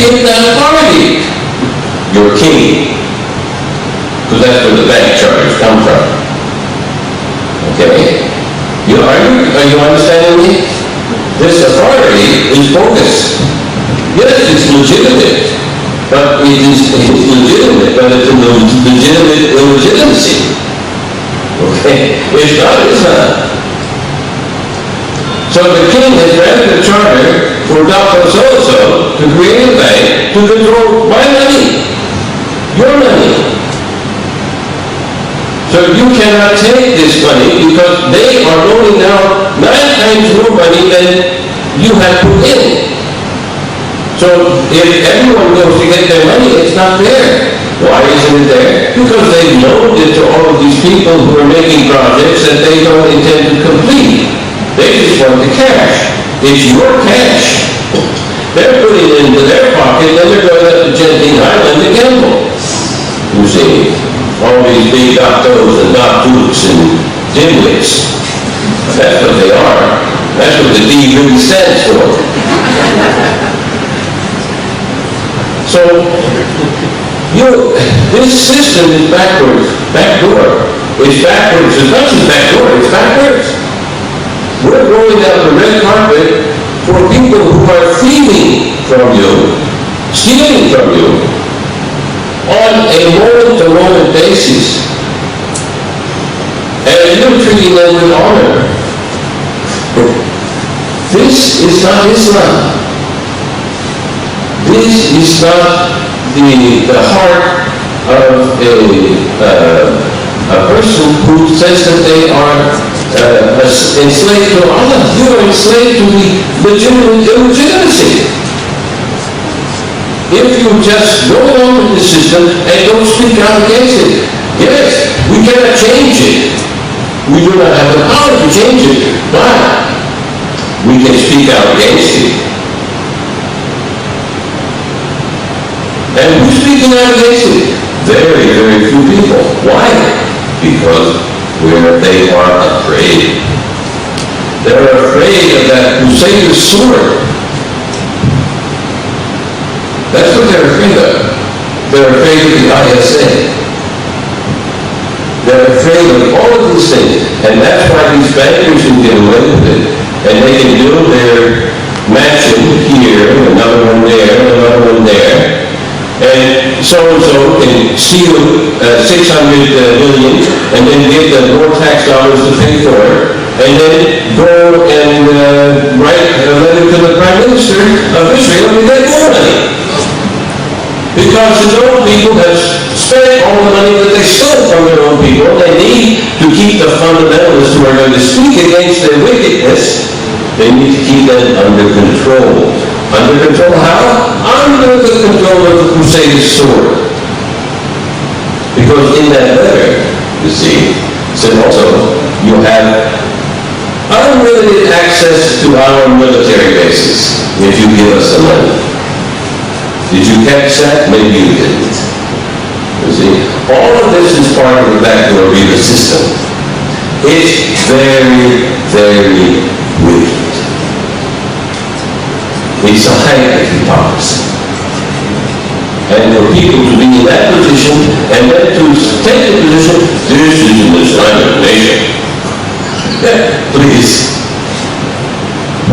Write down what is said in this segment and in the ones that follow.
him that authority. Your king. Because that's where the bank charges come from. Okay? Are you understanding me? This authority is bogus. Yes, it's legitimate. But it's legitimate, but it's a legitimate illegitimacy. Okay? It's not. So the king has granted a charter for Dr. So-and-so to create a bank to control my money, your money. So you cannot take this money because they are loaning out 9 times more money than you have put in. So if everyone goes to get their money, it's not there. Why isn't it there? Because they've loaned it to all of these people who are making projects that they don't intend to complete. They just want the cash. It's your cash. They're putting it into their pocket, then they're going up to Genting Island to gamble. You see, all these big doctors and doctors and dimwits. That's what they are. That's what the D really stands for. So, this system is backwards, backdoor. It's backwards, as much as backdoor, it's backwards. We're rolling out the red carpet for people who are thieving from you, stealing from you, on a moment-to-moment basis. And you're treating them with honor. This is not Islam. This is not the heart of a person who says that they are enslaved to Allah. You are enslaved to the legitimate illegitimacy. If you just go along with the system and don't speak out against it, yes, we cannot change it. We do not have the power to change it, but we can speak out against it. And who's speaking out against it? Very, very few people. Why? Because they are afraid. They're afraid of that Crusader sword. That's what they're afraid of. They're afraid of the ISA. They're afraid of all of these things. And that's why these bankers can get away with it. And they can build their mansion here, another one there, another one there. And so-and-so can steal 600 million and then get the more tax dollars to pay for it, and then go and write a letter to the Prime Minister of Israel and get more money. Because his own people have spent all the money that they stole from their own people. They need to keep the fundamentalists who are going to speak against their wickedness. They need to keep them under control. Under control how? Under the control of the Crusader sword. Because in that letter, you see, it said also, you have unlimited access to our military bases if you give us the money. Did you catch that? Maybe you didn't. You see, all of this is part of the backdoor Riva system. It's very, very wicked. It's a height of hypocrisy. And for people to be in that position, and then to take the position, this is an Islamic nation. Yeah, please.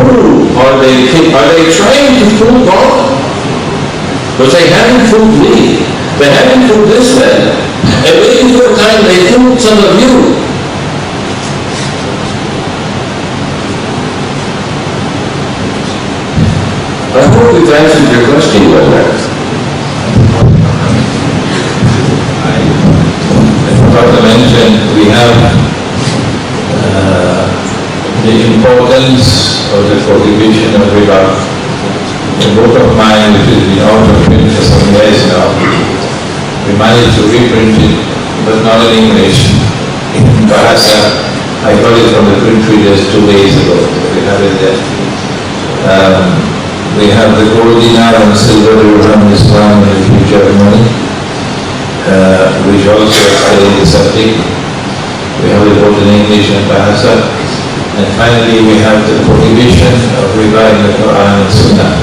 Who are they trying to fool God? But they haven't fooled me. They haven't fooled this man. And maybe for a time they fooled some of you. I hope we've answered your question on that. I forgot to mention, we have the importance of the prohibition of riba. A book of mine, which has been out of print for some years now, we managed to reprint it, but not in English. In Bahasa, I got it from the print readers 2 days ago. We have it there. We have the gold dinar and silver dirham Islam and the future of money, which also is highly deceptive. We have it both in English and Bahasa. And finally, we have the prohibition of riba in the Quran and Sunnah.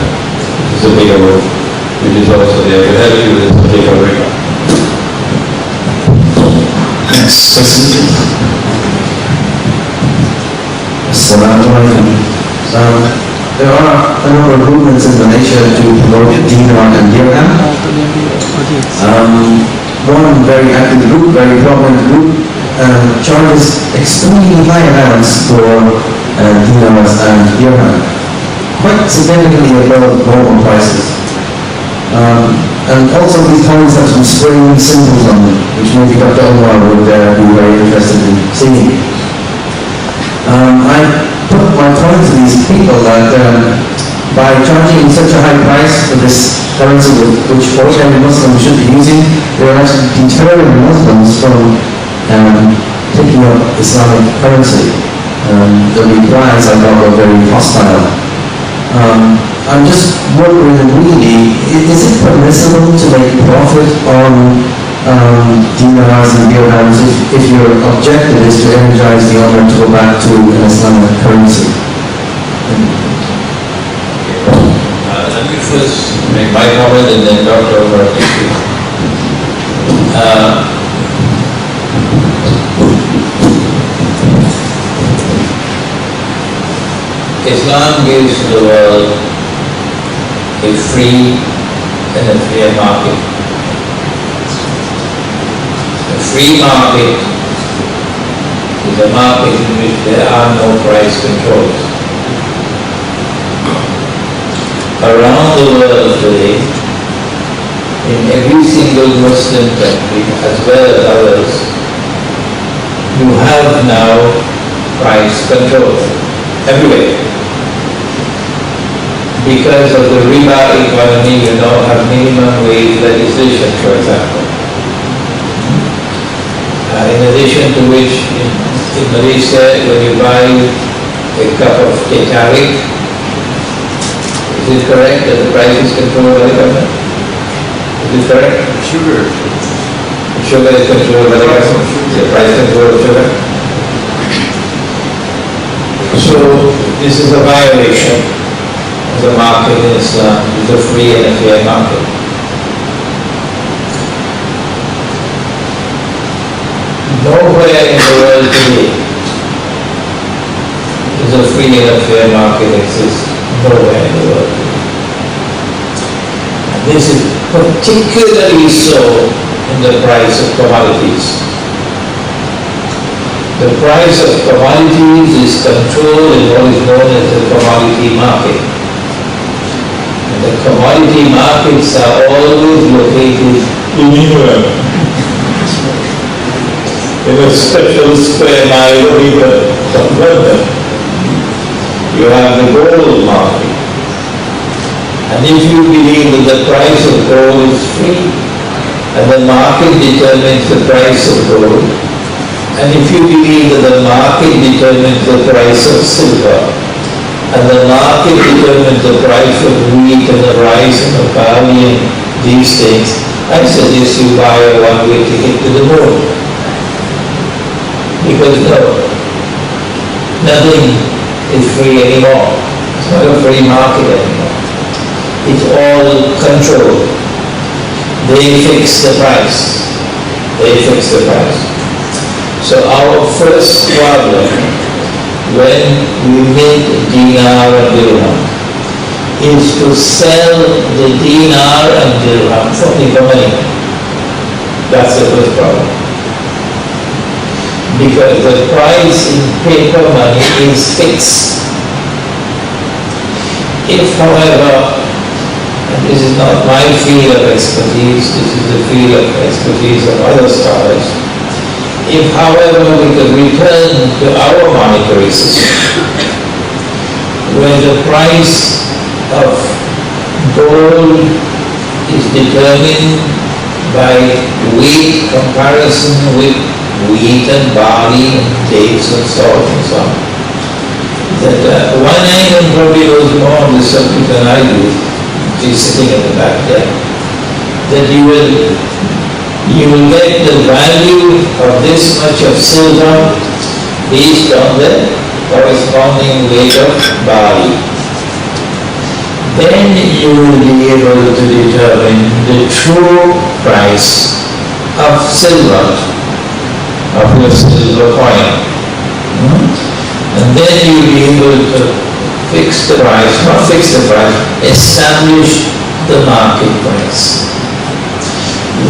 It's a bigger book. which is also there to help you with the subject of riba. Next question. Assalamu alaikum. There are a number of movements in Malaysia to promote dinar and dirham. One very active group, very prominent group, charges extremely high amounts for dinars and dirham, quite significantly above normal prices. And also these coins have some strange symbols on them, which maybe Dr. Omar would be very interested in seeing. I put my point to these people that by charging such a high price for this currency, which ordinary Muslims should be using, they are actually deterring Muslims from taking up Islamic currency. The replies I got were very hostile. I'm just wondering, really, is it permissible to make profit on dinars and dirhams if your objective is to energize the owner to go back to an Islamic currency? Let me first make my comment and then Dr. Omar will speak. Islam gives to the world a free and a fair market. A free market is a market in which there are no price controls. Around the world today, in every single Muslim country as well as others, you have now price control everywhere. Because of the riba economy, you now have minimum wage legislation, for example. In addition to which, in Malaysia, when you buy a cup of teh tarik, is it correct that the price is controlled by the government? Is it correct? Sugar. Sugar is controlled by the government? The price control of sugar? So, this is a violation of the market in Islam. It's a free and a fair market. Nowhere in the world today does a free and a fair market exist. Nowhere in the world. And this is particularly so in the price of commodities. The price of commodities is controlled in what is known as the commodity market. And the commodity markets are always located in England, in a special square mile or even from London. You have the gold market. And if you believe that the price of gold is free, and the market determines the price of gold, and if you believe that the market determines the price of silver, and the market determines the price of wheat and the rice and the barley and these things, I suggest you buy a one-way ticket to the moon. Because no, nothing is free anymore. It's not a free market anymore. It's all controlled. They fix the price. They fix the price. So our first problem when we make dinar and dirham is to sell the dinar and dirham for paper money. That's the first problem. Because the price in paper money is fixed. If, however, and this is not my field of expertise, this is the field of expertise of other scholars, if, however, we could return to our monetary system, where the price of gold is determined by weight comparison with wheat and barley and dates and salt and so on, that one Anglo probably knows more on this subject than I do, he's sitting at the back there, that you will get the value of this much of silver based on the corresponding weight of barley. then you will be able to determine the true price of silver, of your silver coin. And then you will be able to fix the price, not fix the price, establish the market price.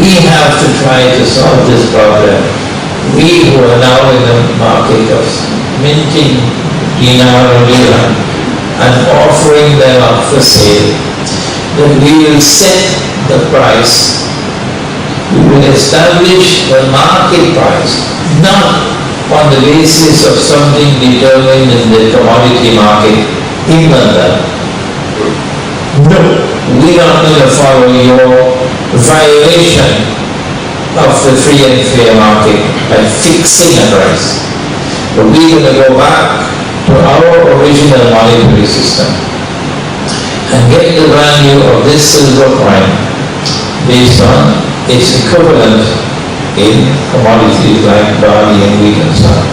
We have to try to solve this problem. We who are now in the market of minting dinar or dirham and offering them up for sale, that we will set the price. We will establish the market price, not on the basis of something determined in the commodity market in London. No, we are not going to follow your violation of the free and fair market by fixing a price. But we're going to go back to our original monetary system and get the value of this silver coin based on its equivalent in commodities like barley and wheat and so on.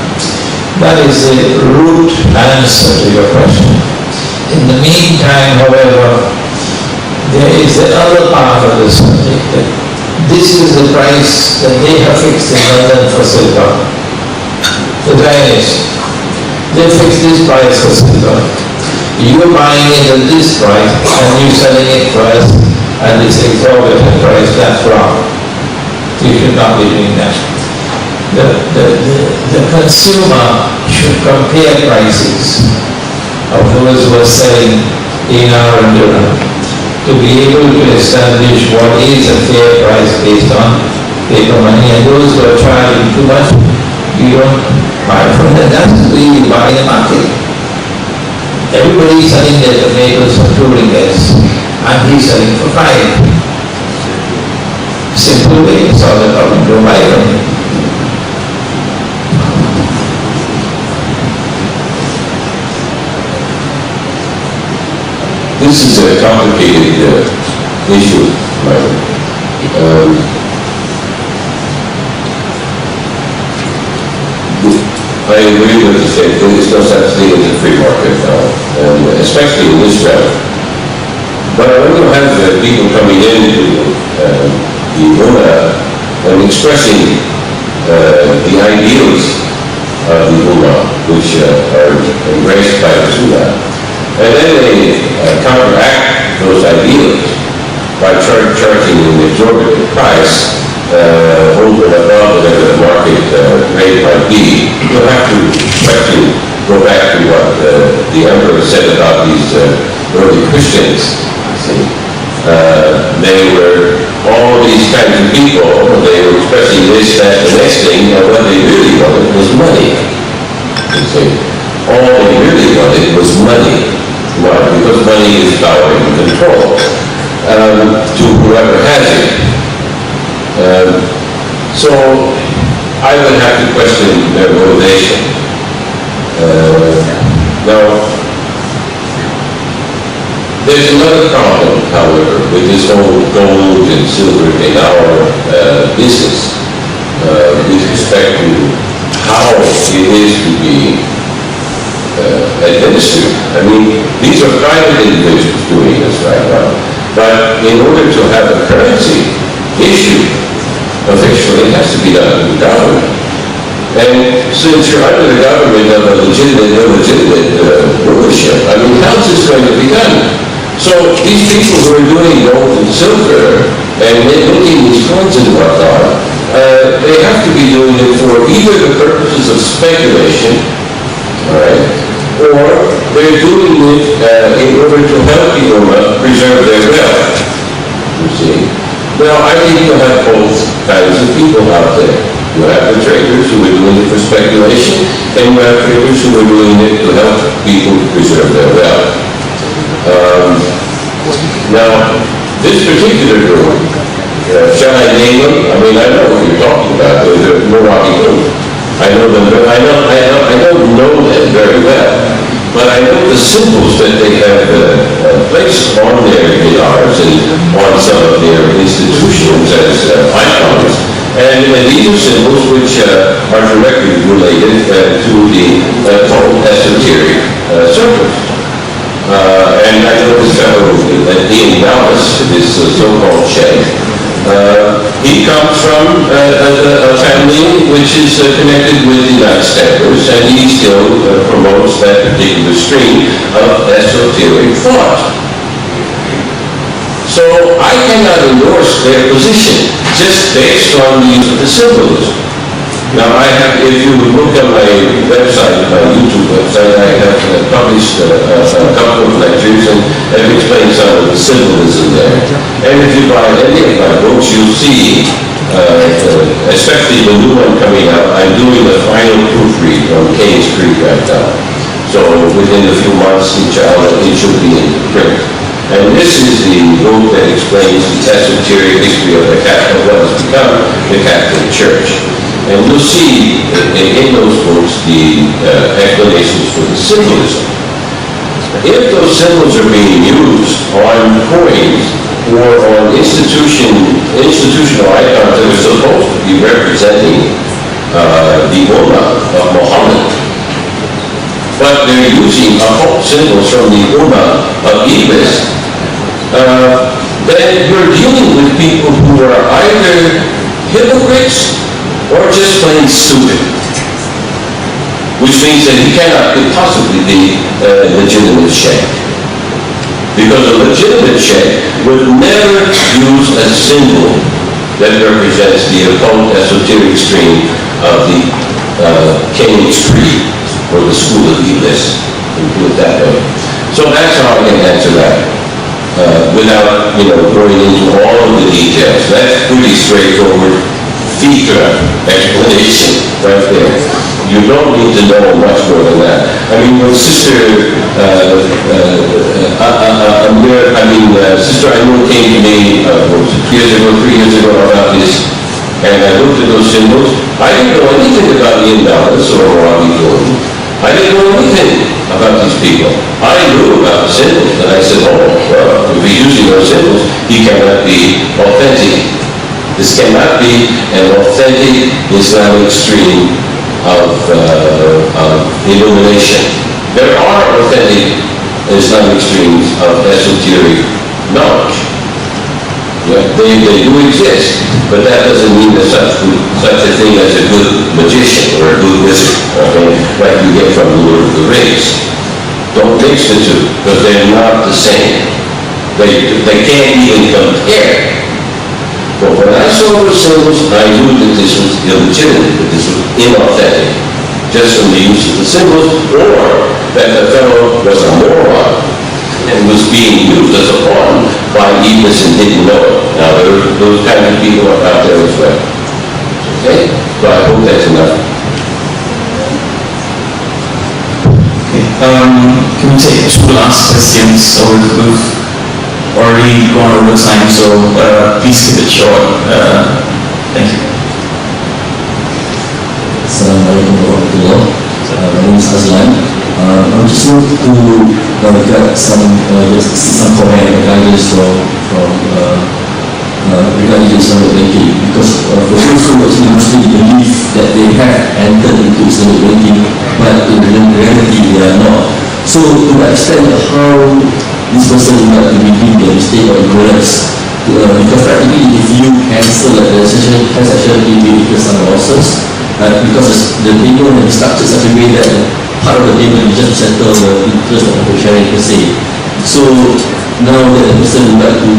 That is the root answer to your question. In the meantime, however, there is the other part of the subject, that this is the price that they have fixed in London for silver. The Chinese, they fixed this price for silver. You're buying it at this price and you're selling it for us at this exorbitant price. That's wrong. You should not be doing that. The consumer should compare prices of those who are selling dinar and dirham to be able to establish what is a fair price based on paper money, and those who are charging too much, you don't buy from them. That's the way you buy the market. Everybody is selling their tomatoes for 2 ringgits, and he's selling for 5. Simple way to solve the problem. Don't buy from him. This is a complicated issue, right? I agree with the state. There's no such thing as a free market now, and especially in this realm. But when you have people coming into the Ummah and expressing the ideals of the Ummah, which are embraced by the Sunnah, and then they counteract those ideals by charging an exorbitant price over and above whatever the market rate might be. You'll have to go back to what the Emperor said about these early Christians. They were all these kinds of people. They were expressing this, that, the next thing, and what they really wanted was money. All they really wanted was money. Why? Because money is power and control to whoever has it. So I would have to question their motivation. Now, there's another problem, however, with this whole gold and silver in our business with respect to how it is to be administered. I mean, these are private individuals doing this right now. But in order to have a currency issued officially, it has to be done in the government. And since you're under the government of a legitimate, illegitimate rulership, I mean, how is this going to be done? So these people who are doing gold and silver and making these coins and whatnot, they have to be doing it for either the purposes of speculation, all right, or they're doing it in order to help the Ummah preserve their wealth, you see. Now, I think you have both kinds of people out there. You have the traders who are doing it for speculation, and you have traders who are doing it to help people preserve their wealth. Now, this particular group, shall I name them? I mean, I know what you're talking about. They're the Moroccan group. I know them. I don't know them very well, but I know the symbols that they have placed on their dinars and on some of their institutions as icons. And these are symbols which are directly related to the occult esoteric circles. And I know this fellow, Dean Dallas, this so-called Sheikh, he comes from a family which is connected with the Knights Templars, and he still promotes that particular stream of esoteric thought. So I cannot endorse their position just based on the use of the symbolism. Now I have, if you look at my website, my YouTube website, I have published a couple of lectures and have explained some of the symbolism there. And if you buy any of my books, you'll see, especially the new one coming out, I'm doing the final proofread on Keynes Creek right now. So within a few months, it should be in print. And this is the book that explains the esoteric history of what has become the Catholic Church. And you'll see in those books the explanations for the symbolism. If those symbols are being used on coins or on institutional icons that are supposed to be representing the Ummah of Muhammad, but they're using occult symbols from the Ummah of Iblis, then you're dealing with people who are either hypocrites or just plain stupid, which means that he cannot possibly be a legitimate sheikh. Because a legitimate sheikh would never use a symbol that represents the occult esoteric stream of the Keynes Creed or the School of Iblis, we put it that way. So that's how I can answer that. Without, going into all of the details. That's pretty straightforward feature explanation right there. You don't need to know much more than that. I mean, when Sister Sister Ainul came to me 3 years ago about this, and I looked at those symbols. I didn't know anything about the imbalance or Rabi Jordan. I didn't know anything about these people. I knew about the symbols, and I said, oh, well, if he's using those symbols, he cannot be authentic. This cannot be an authentic Islamic stream of illumination. There are authentic Islamic streams of esoteric knowledge. Yeah, they do exist, but that doesn't mean there's such a thing as a good magician or a good wizard, like you get from the Lord of the Rings. Don't mix the two, because they're not the same. They can't even compare. But when I saw those symbols, I knew that this was illegitimate, that this was inauthentic, just from the use of the symbols, or that the fellow was a moron and was being used as a pawn by Iblis and didn't know it. Now, those kinds of people are out there as well. Okay? So I hope that's enough. Okay. Can we take 2 last questions? So we've already gone over time, so please keep it short. Thank you. Assalamualaikum warahmatullahi wabarakatuh. My name is Azlan. I just want to get some comment or guidance regarding the Islamic banking, because for those who actually Muslim believe that they have entered into Islamic banking, but in reality they are not. So to the extent of how this person might be making the mistake or ignorance, because practically if you cancel the session has actually been some losses, because the payment will be structured such a way that part of the payment is just to settle the interest of the sharing per se. So now that the person would like to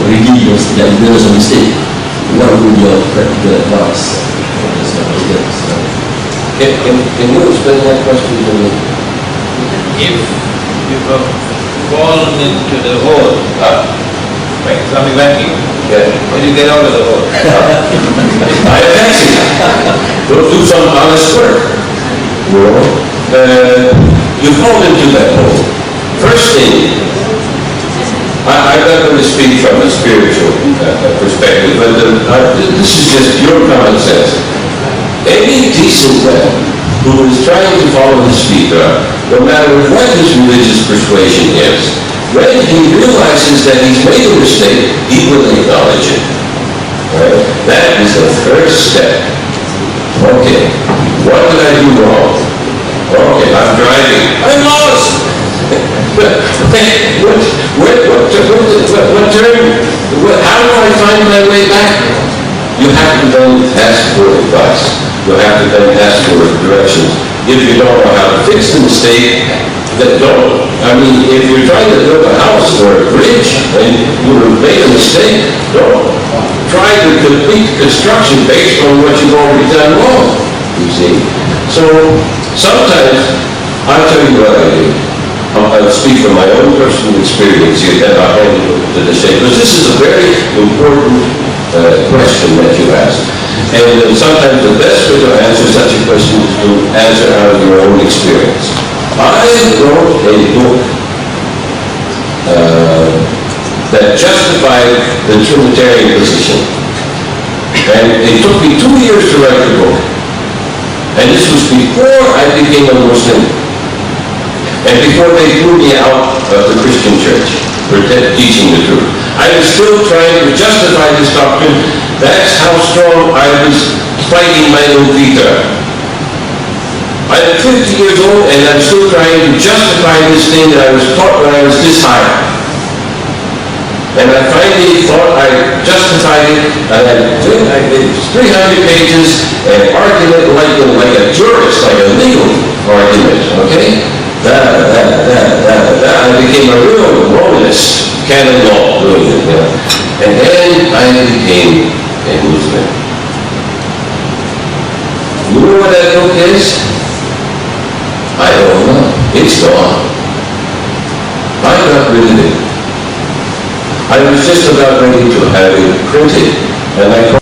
redeem their ignorance or mistake, what would be your practical advice? Can you explain that question to me? If you have fallen into the hole, like Islamic banking, when you get out of the hole. I advise you. Go do some honest work. You fall into that hole. First thing, I'm not going to speak from a spiritual perspective, but this is just your common sense. Any decent man who is trying to follow his fitra, no matter what his religious persuasion is, when he realizes that he's made a mistake, he will acknowledge it. Right? That is the first step. Okay, what did I do wrong? Okay, I'm driving. I'm lost. What term? How do I find my way back? You have to then ask for advice. You have to then ask for directions. If you don't know how to fix the mistake, then don't. I mean, if you're trying to build a house or a bridge and you made a mistake, don't try to complete construction based on what you've already done wrong, you see. So sometimes, I'll tell you what I do. I'll speak from my own personal experience here, and I'll hand it over to the Sheikh, because this is a very important question that you asked. And sometimes the best way to answer such a question is to answer out of your own experience. I wrote a book that justified the Trinitarian position. And it took me 2 years to write the book. And this was before I became a Muslim. And before they threw me out of the Christian church for teaching the truth. I was still trying to justify this doctrine. That's how strong I was fighting my own vita. I'm 50 years old and I'm still trying to justify this thing that I was taught when I was this high. And I finally thought I justified it, and I did 300 pages and argument like a jurist, like a legal argument, okay? I became a real Romanist, canon law doing it, you know? And then I became a Muslim. You know what that book is? I don't know. It's gone. I got rid of it. I was just about ready to have it printed, and I